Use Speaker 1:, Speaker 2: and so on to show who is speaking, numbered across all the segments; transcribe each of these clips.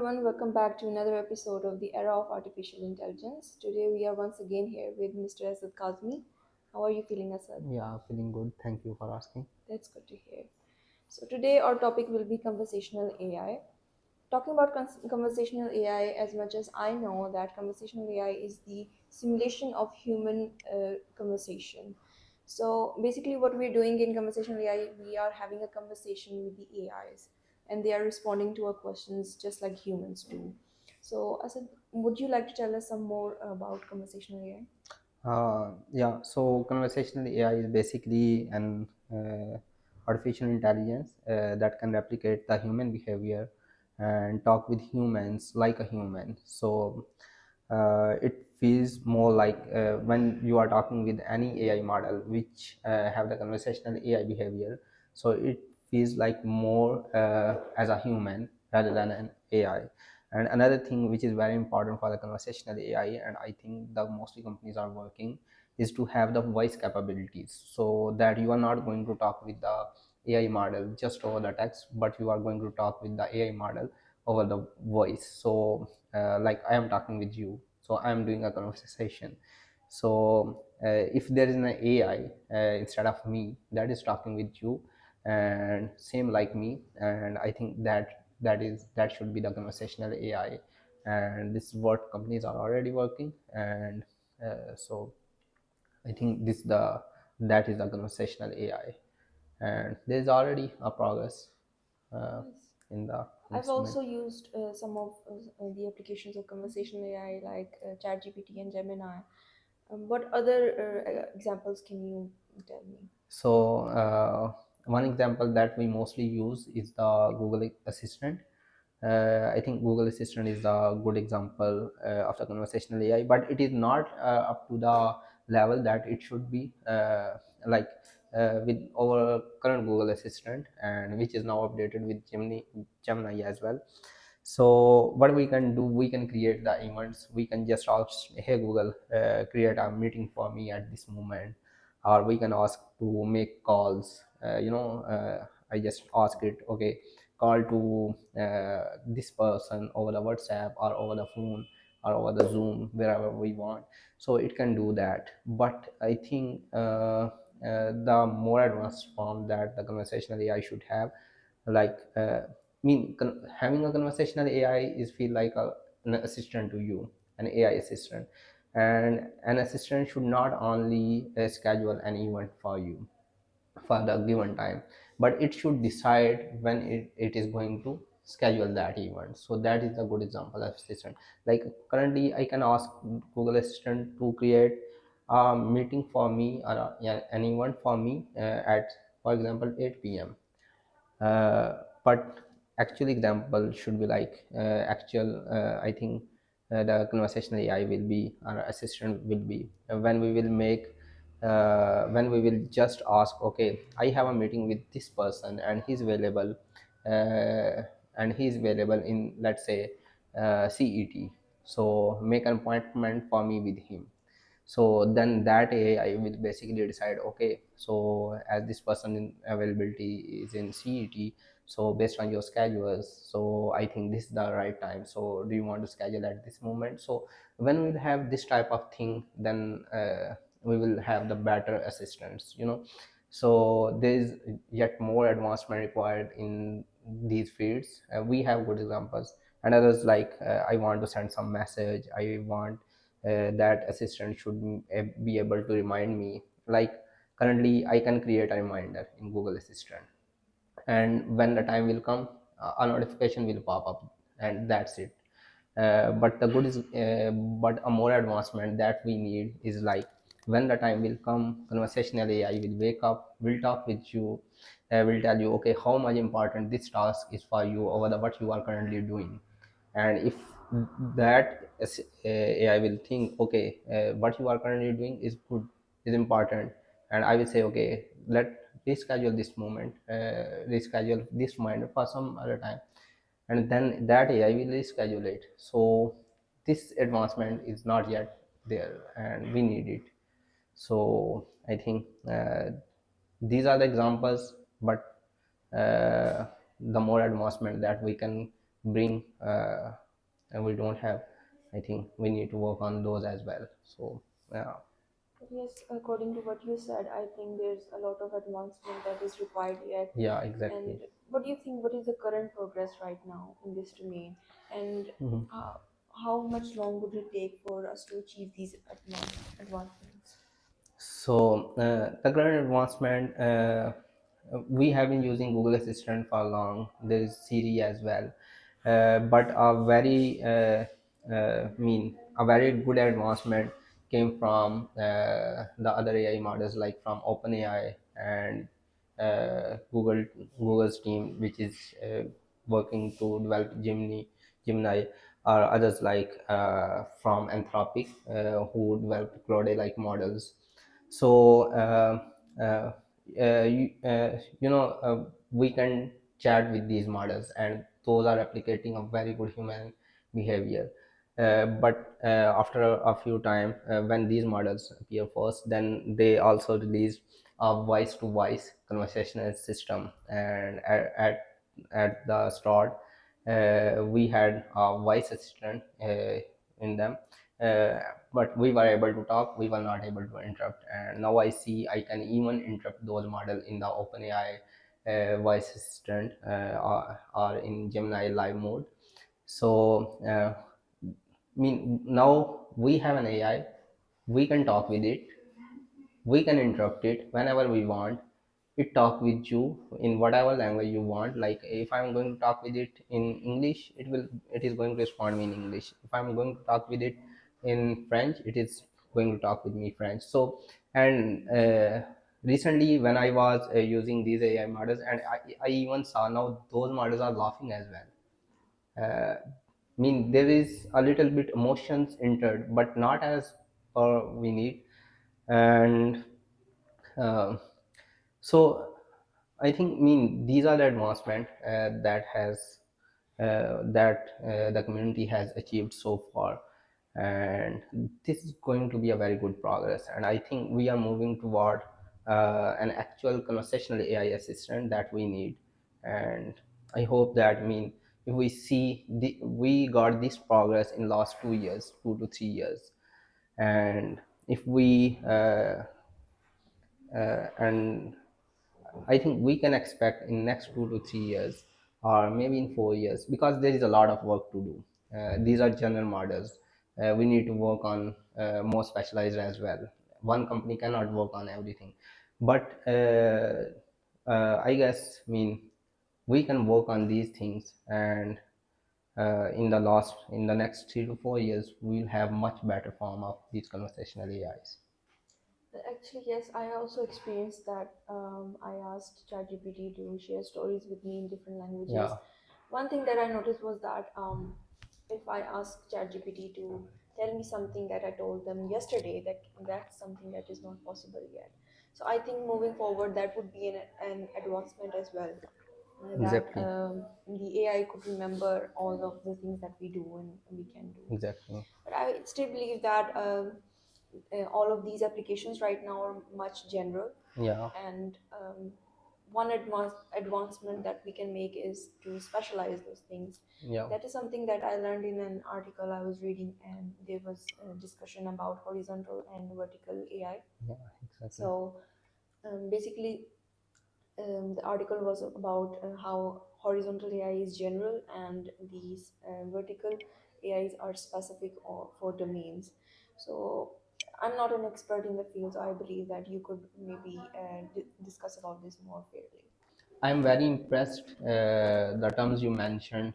Speaker 1: everyone, welcome back to another episode of the Era of Artificial Intelligence. Today we are once again here with Mr. Asad Kazmi. How are you feeling, Asad?
Speaker 2: Yeah, feeling good. Thank you for asking.
Speaker 1: That's good to hear. So today our topic will be conversational AI. Talking about conversational AI, as much as I know that conversational AI is the simulation of human conversation. So basically, what we're doing in conversational AI, we are having a conversation with the AIs, and they are responding to our questions just like humans do. So, Asad, would you like to tell us some more about conversational AI?
Speaker 2: Yeah, so conversational AI is basically an artificial intelligence that can replicate the human behavior and talk with humans like a human. So it feels more like when you are talking with any AI model which have the conversational AI behavior. So it feels like more as a human rather than an AI. And another thing which is very important for the conversational AI, and I think the mostly companies are working, is to have the voice capabilities, so that you are not going to talk with the AI model just over the text, but you are going to talk with the AI model over the voice. So like I am talking with you, so I am doing a conversation. So if there is an AI instead of me that is talking with you and same like me, and I think that should be the conversational AI, and this is what companies are already working. And so I think that is the conversational AI, and there is already a progress uh,
Speaker 1: Yes.
Speaker 2: in the
Speaker 1: I've
Speaker 2: instrument.
Speaker 1: also used some of the applications of conversational AI like ChatGPT and Gemini. What other examples can you tell me?
Speaker 2: So one example that we mostly use is the Google Assistant. I think Google Assistant is a good example of the conversational AI, but it is not up to the level that it should be. Like with our current Google Assistant, and which is now updated with Gemini as well. So what we can do, we can create the events. We can just ask, hey Google, create a meeting for me at this moment, or we can ask to make calls. I just ask it, okay, call to this person over the WhatsApp or over the phone or over the Zoom, wherever we want. So it can do that. But I think the more advanced form that the conversational AI should have, like having a conversational AI is feel like an assistant to you, an AI assistant. And an assistant should not only schedule an event for you for the given time, but it should decide when it is going to schedule that event. So that is a good example of assistant. Like currently I can ask Google Assistant to create a meeting for me, or yeah, an event for me at, for example, 8 p.m. But actual example should be like actual I think the conversational AI will be, our assistant will be, when we will make when we will just ask, okay, I have a meeting with this person and he's available, uh, in, let's say, CET. So make an appointment for me with him. So then that AI will basically decide, okay, so as this person in availability is in CET, so based on your schedules, so I think this is the right time, so do you want to schedule at this moment? So when we have this type of thing, then we will have the better assistants. So there is yet more advancement required in these fields. We have good examples, and others like I want to send some message, I want that assistant should be able to remind me. Like currently I can create a reminder in Google Assistant, and when the time will come, a notification will pop up, and that's it. But the good is but a more advancement that we need is like, when the time will come, conversational AI will wake up, will talk with you, will tell you, okay, how much important this task is for you over the what you are currently doing. And if that AI will think, okay, what you are currently doing is good, is important, and I will say, okay, let reschedule this moment, reschedule this reminder for some other time, and then that AI will reschedule it. So this advancement is not yet there, and we need it. So I think these are the examples, but the more advancement that we can bring and we don't have, I think we need to work on those as well. So yeah.
Speaker 1: Yes, according to what you said, I think there's a lot of advancement that is required yet.
Speaker 2: Yeah, exactly.
Speaker 1: And what do you think? What is the current progress right now in this domain? And
Speaker 2: Mhm.
Speaker 1: uh, how much long would it take for us to achieve these advancements?
Speaker 2: So the current advancement, we have been using Google Assistant for long. There is Siri as well, but a very good advancement came from the other AI models, like from OpenAI and Google's team, which is working to develop Gemini, or others like from Anthropic, who developed Claude-like models. So we can chat with these models, and those are replicating a very good human behavior. But after a few time, when these models appear first, then they also release a voice to voice conversational system. And at the start, we had a voice assistant in them, uh, but we were able to talk, we were not able to interrupt. And now I see I can even interrupt those models in the OpenAI voice assistant, or in Gemini live mode. So now we have an AI, we can talk with it, we can interrupt it whenever we want. It talk with you in whatever language you want. Like if I'm going to talk with it in English, it is going to respond me in English. If I'm going to talk with it in French, it is going to talk with me French. So, and recently when I was using these AI models, and I even saw now those models are laughing as well. There is a little bit emotions entered, but not as we need. And uh, so I think, these are the advancement that the community has achieved so far, and this is going to be a very good progress. And I think we are moving toward an actual conversational AI assistant that we need. And I hope that, if we see we got this progress in last 2 years, 2 to 3 years, and if we and I think we can expect in next 2 to 3 years, or maybe in 4 years, because there is a lot of work to do. These are general models. We need to work on more specialized as well. One company cannot work on everything, but I guess, we can work on these things, and in the next 3 to 4 years, we'll have much better form of these conversational AIs.
Speaker 1: Actually, yes, I also experienced that. I asked ChatGPT to share stories with me in different languages.
Speaker 2: Yeah,
Speaker 1: One thing that I noticed was that if I ask ChatGPT to tell me something that I told them yesterday, that's something that is not possible yet. So I think moving forward, that would be an advancement as well. That
Speaker 2: exactly,
Speaker 1: the AI could remember all of the things that we do and we can do.
Speaker 2: exactly.
Speaker 1: But I still believe that all of these applications right now are much general,
Speaker 2: Yeah,
Speaker 1: and one advancement that we can make is to specialize those things.
Speaker 2: yeah,
Speaker 1: That is something that I learned in an article I was reading, and there was a discussion about horizontal and vertical AI.
Speaker 2: yeah, exactly.
Speaker 1: So basically, the article was about how horizontal AI is general and these vertical AIs are specific for domains. So I'm not an expert in the field, so I believe that you could maybe discuss about this more fairly.
Speaker 2: I'm very impressed the terms you mentioned,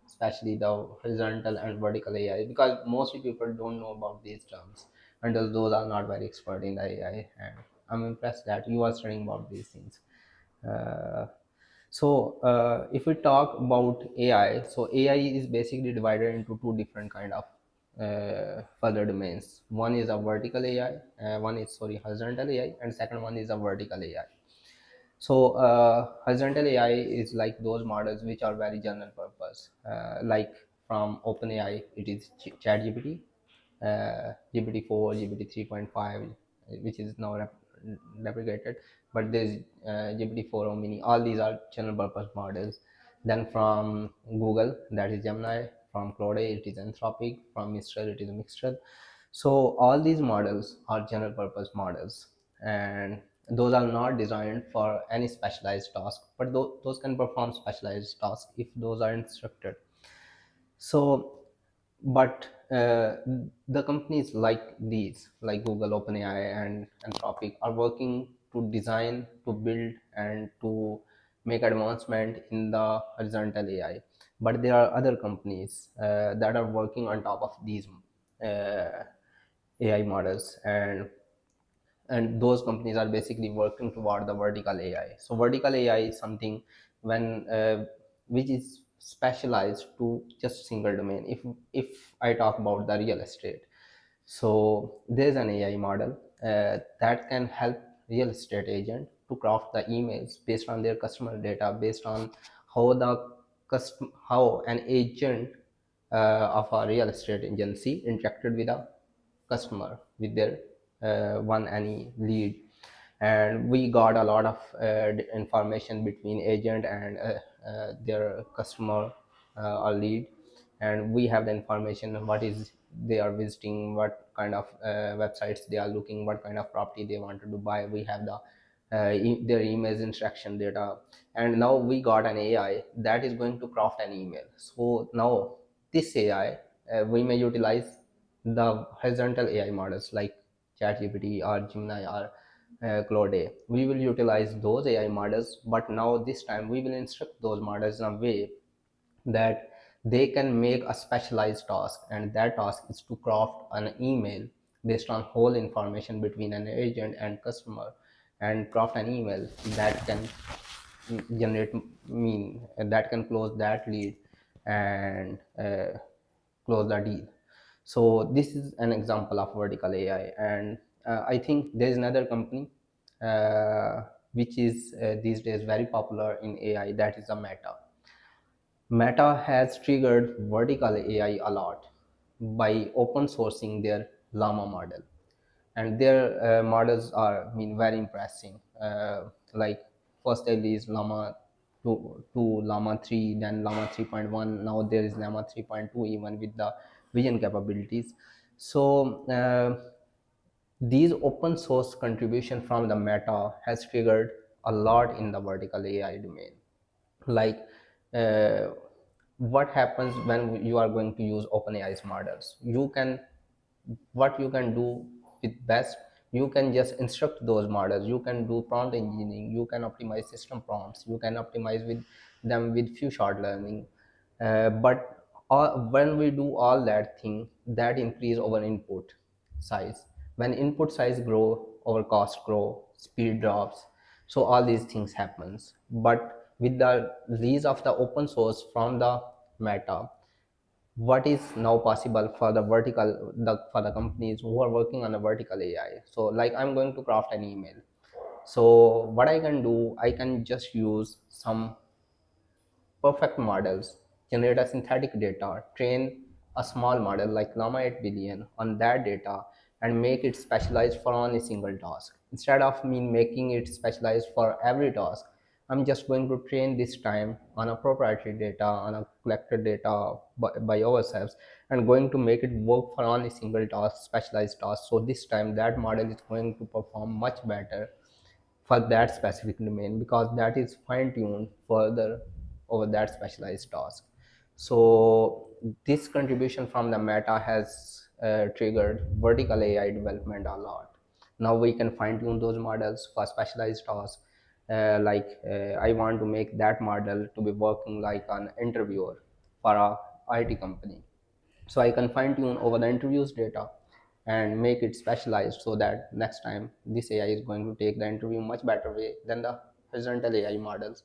Speaker 2: especially the horizontal and vertical AI, because mostly people don't know about these terms until those are not very expert in the AI. And I'm impressed that you are studying about these things. Uh, if we talk about AI, so AI is basically divided into two different kind of further domains. One is a vertical AI, one is, sorry, horizontal AI, and second one is a vertical AI. So horizontal AI is like those models which are very general purpose, like from OpenAI, it is ChatGPT, GPT-4, GPT 3.5, which is now replicated. But there's GPT-4 or mini. All these are general purpose models. Then from Google, that is Gemini. From Claude, it is Anthropic. From Mistral, it is Mixtral. So all these models are general purpose models, and those are not designed for any specialized task, but those can perform specialized tasks if those are instructed. So, but the companies like these, like Google, OpenAI, and Anthropic, are working to design, to build, and to make advancement in the horizontal AI. But there are other companies that are working on top of these AI models, and those companies are basically working toward the vertical AI. So vertical AI is something when which is specialized to just single domain. If I talk about the real estate, so there's an AI model that can help real estate agent to craft the emails based on their customer data, based on how how an agent of a real estate agency interacted with a customer with their one any lead. And we got a lot of information between agent and their customer or lead, and we have the information what is they are visiting, what kind of websites they are looking, what kind of property they wanted to buy. We have the their emails instruction data, and now we got an AI that is going to craft an email. So now this AI, we may utilize the horizontal AI models like ChatGPT or Gemini or Claude. We will utilize those AI models, but now this time we will instruct those models in a way that they can make a specialized task, and that task is to craft an email based on whole information between an agent and customer, and craft an email that can generate mean that can close that lead and close the deal. So this is an example of vertical AI. And I think there is another company which is these days very popular in AI, that is a Meta. Meta has triggered vertical AI a lot by open sourcing their Llama model, and their models are, I mean, very impressive. Like first they released Llama 2 to Llama 3, then Llama 3.1. Now there is Llama 3.2 even with the vision capabilities. So these open source contribution from the Meta has triggered a lot in the vertical AI domain. Like uh, what happens when you are going to use OpenAI's models? You can, what you can do with best, you can just instruct those models. You can do prompt engineering, you can optimize system prompts, you can optimize with them with few short learning. But when we do all that thing, that increase our input size. When input size grow, our cost grow, speed drops. So all these things happens. But with the release of the open source from the Meta, what is now possible for the for the companies who are working on a vertical AI. So like I'm going to craft an email. So what I can do, I can just use some perfect models, generate a synthetic data, train a small model like Llama 8 billion on that data, and make it specialized for only single task. Instead of me making it specialized for every task, I'm just going to train this time on a proprietary data, on a collected data by ourselves, and going to make it work for only single task, specialized task. So this time that model is going to perform much better for that specific domain, because that is fine-tuned further over that specialized task. So this contribution from the Meta has triggered vertical AI development a lot. Now we can fine-tune those models for specialized tasks. I want to make that model to be working like an interviewer for a IT company. So I can fine tune over the interviews data and make it specialized, so that next time this AI is going to take the interview much better way than the horizontal AI models.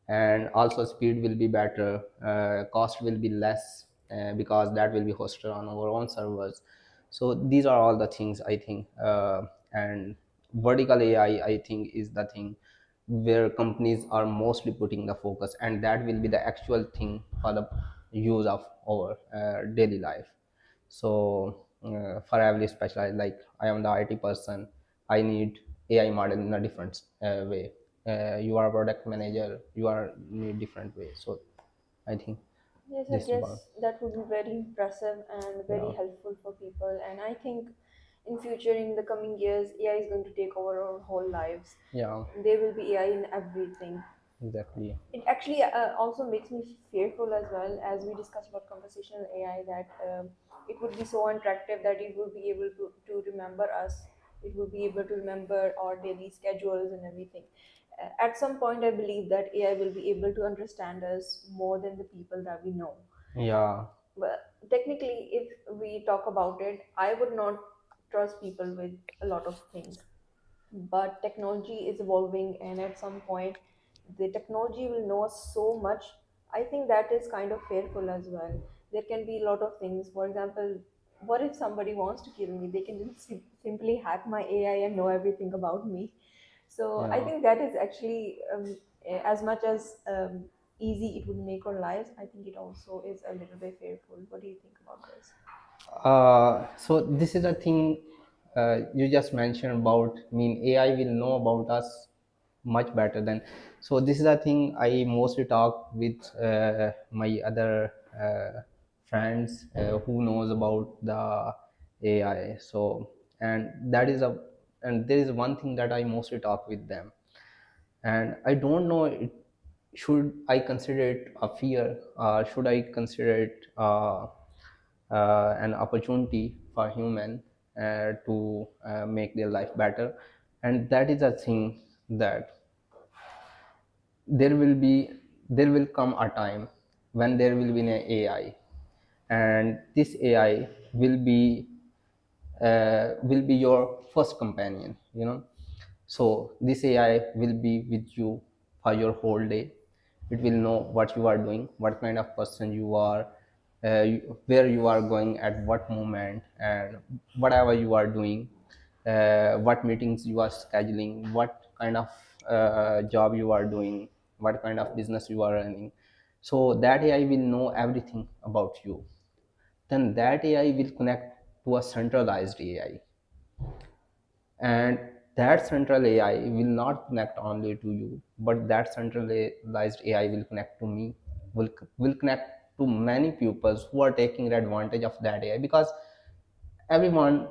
Speaker 2: And also speed will be better, cost will be less, because that will be hosted on our own servers. So these are all the things I think, and vertical AI I think is the thing where companies are mostly putting the focus, and that will be the actual thing for the use of our daily life. So for every specialized, like I am the IT person, I need AI model in a different way. you are a product manager, you are in a different way. So I think
Speaker 1: Yes, I
Speaker 2: this is one.
Speaker 1: guess that would be very impressive and very
Speaker 2: Yeah,
Speaker 1: helpful for people. And I think in future, in the coming years, AI is going to take over our whole lives.
Speaker 2: yeah,
Speaker 1: There will be AI in everything.
Speaker 2: exactly.
Speaker 1: It actually also makes me fearful as well, as we discussed about conversational AI, that it would be so attractive that it would be able to remember us. It would be able to remember our daily schedules and everything. At some point, I believe that AI will be able to understand us more than the people that we know.
Speaker 2: Yeah,
Speaker 1: But technically, if we talk about it, I would not trust people with a lot of things, but technology is evolving, and at some point the technology will know us so much. I think that is kind of fearful as well. There can be a lot of things. For example, what if somebody wants to kill me? They can just simply hack my AI and know everything about me. So I
Speaker 2: yeah.
Speaker 1: think that is actually, as much as easy it would make our lives, I think it also is a little bit fearful. What do you think about this?
Speaker 2: So this is a thing you just mentioned about. I mean, AI will know about us much better than. So this is a thing I mostly talk with my other friends who knows about the AI. So and that is a and there is one thing that I mostly talk with them, and I don't know it, should I consider it a fear or should I consider it an opportunity for human to make their life better. And that is a thing that there will be there will come a time when there will be an AI, and this AI will be your first companion, you know. So this AI will be with you for your whole day. It will know what you are doing, what kind of person you are, where you are going at what moment, and whatever you are doing, what meetings you are scheduling, what kind of job you are doing, what kind of business you are running. So that AI will know everything about you. Then that AI will connect to a centralized AI, and that central AI will not connect only to you, but that centralized AI will connect to me, will connect to many pupils who are taking advantage of that AI, because everyone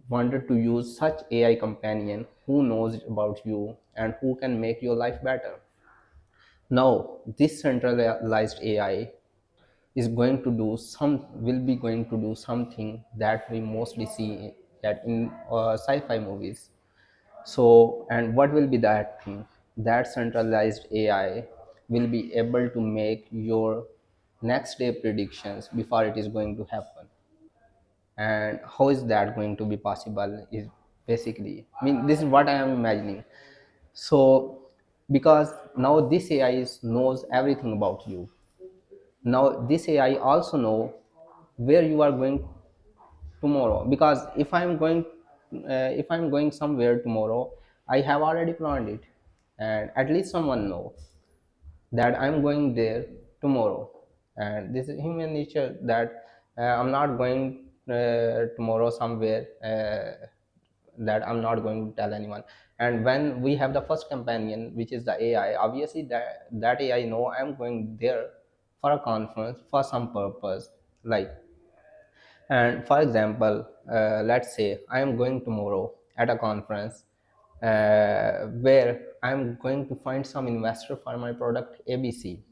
Speaker 2: wanted to use such AI companion who knows about you and who can make your life better. Now this centralized AI is going to do some will be going to do something that we mostly see that in sci-fi movies. So, and what will be that thing? That centralized AI will be able to make your next day predictions before it is going to happen. And how is that going to be possible? Is basically, I mean, this is what I am imagining. So, because now this AI knows everything about you. Now this AI also know where you are going tomorrow, because if I'm going somewhere tomorrow, I have already planned it, and at least someone know that I'm going there tomorrow. And this is human nature, that I'm not going tomorrow somewhere, that I'm not going to tell anyone. And when we have the first companion, which is the AI, obviously that AI know I'm going there for a conference for some purpose. Like, and for example, let's say I am going tomorrow at a conference where I'm going to find some investor for my product ABC.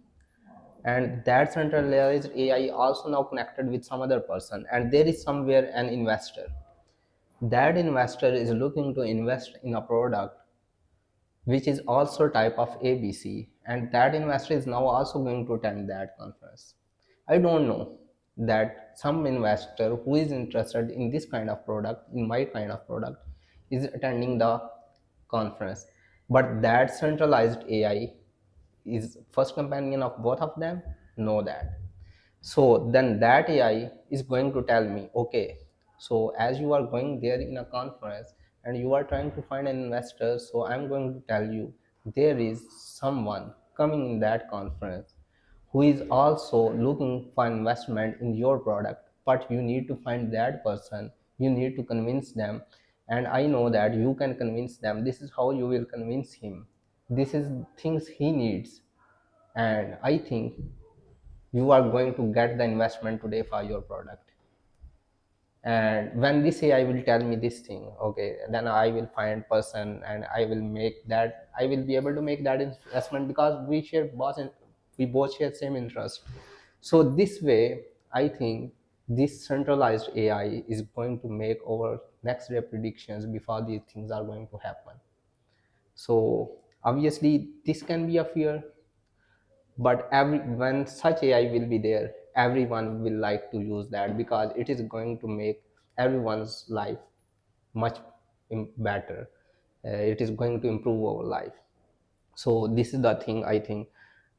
Speaker 2: And that centralized AI also now connected with some other person, and there is somewhere an investor. That investor is looking to invest in a product which is also type of ABC, and that investor is now also going to attend that conference. I don't know that some investor who is interested in this kind of product, in my kind of product, is attending the conference, but that centralized AI is first companion of both of them. Know that. So then that AI is going to tell me, okay, so as you are going there in a conference and you are trying to find an investor, so I'm going to tell you there is someone coming in that conference who is also looking for investment in your product, but you need to find that person, you need to convince them, and I know that you can convince them. This is how you will convince him. this is things he needs, and I think you are going to get the investment today for your product. And when this AI will tell me this thing, okay, then I will find person and I will make that, I will be able to make that investment because we both share same interest. So this way I think this centralized AI is going to make our next day predictions before these things are going to happen. So obviously this can be a fear, but every when such AI will be there, everyone will like to use that because it is going to make everyone's life much better. It is going to improve our life. So this is the thing I think,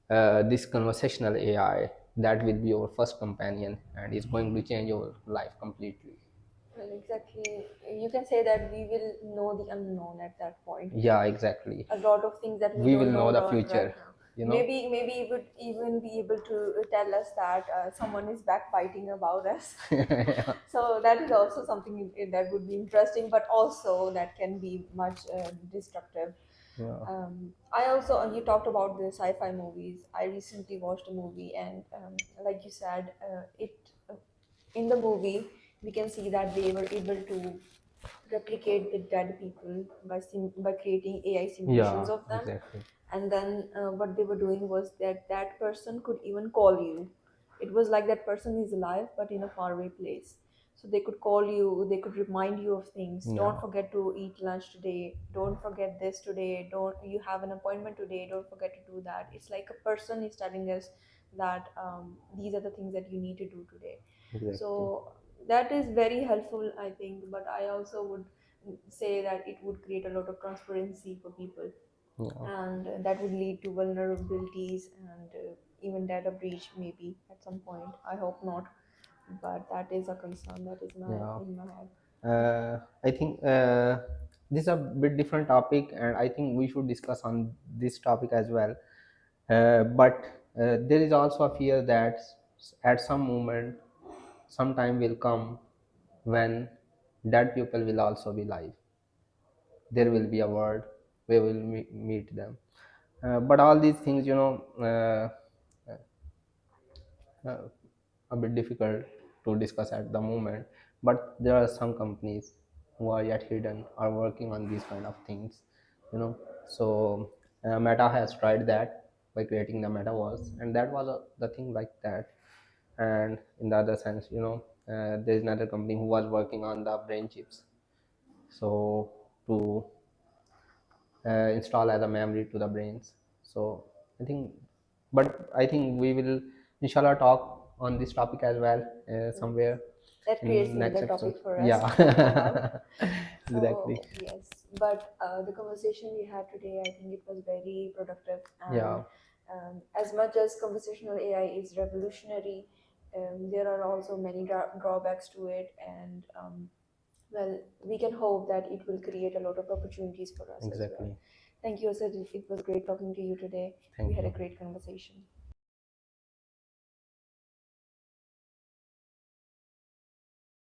Speaker 2: this conversational AI that will be our first companion and is going to change our life completely.
Speaker 1: Well, exactly. You can say that we will know the unknown at that point.
Speaker 2: Yeah, exactly.
Speaker 1: A lot of things that we
Speaker 2: We will
Speaker 1: don't know
Speaker 2: know the
Speaker 1: right
Speaker 2: future,
Speaker 1: now.
Speaker 2: you know.
Speaker 1: Maybe it would even be able to tell us that someone is backbiting about us.
Speaker 2: Yeah.
Speaker 1: So that is also something that would be interesting, but also that can be much destructive.
Speaker 2: Yeah.
Speaker 1: I also, you talked about the sci-fi movies. I recently watched a movie, and like you said, in the movie we can see that they were able to replicate the dead people by creating AI
Speaker 2: Yeah,
Speaker 1: simulations of them.
Speaker 2: exactly.
Speaker 1: And then what they were doing was that that person could even call you. It was like that person is alive but in a faraway place. So they could call you, they could remind you of things. Don't
Speaker 2: Yeah,
Speaker 1: forget to eat lunch today. Don't forget this today. Don't, you have an appointment today. Don't forget to do that. It's like a person is telling us that these are the things that you need to do today.
Speaker 2: exactly.
Speaker 1: So that is very helpful, I think. But I also would say that it would create a lot of transparency for people,
Speaker 2: Yeah,
Speaker 1: and that would lead to vulnerabilities and even data breach maybe at some point. I hope not, but that is a concern that is
Speaker 2: yeah.
Speaker 1: in my head.
Speaker 2: I think this is a bit different topic, and I think we should discuss on this topic as well. But there is also a fear that at some moment, some time will come when dead people will also be live. There will be a world where we will meet them. But all these things, uh, a bit difficult to discuss at the moment. But there are some companies who are yet hidden are working on these kind of things, you know. So Meta has tried that by creating the metaverse, and that was the thing like that. And in the other sense, there is another company who was working on the brain chips, so to install as a memory to the brains. So I think, but I think we will inshallah talk on this topic as well
Speaker 1: Yes.
Speaker 2: somewhere
Speaker 1: That creates
Speaker 2: in next
Speaker 1: another
Speaker 2: episode.
Speaker 1: topic for us
Speaker 2: Yeah.
Speaker 1: to talk about.
Speaker 2: Exactly.
Speaker 1: So yes, but the conversation we had today, I think it was very productive. And
Speaker 2: Yeah,
Speaker 1: as much as conversational AI is revolutionary, there are also many drawbacks to it. And well, we can hope that it will create a lot of opportunities for us as well.
Speaker 2: exactly.
Speaker 1: Thank you, Asad. It was great talking to you today. We
Speaker 2: Thank
Speaker 1: had a
Speaker 2: you.
Speaker 1: great conversation.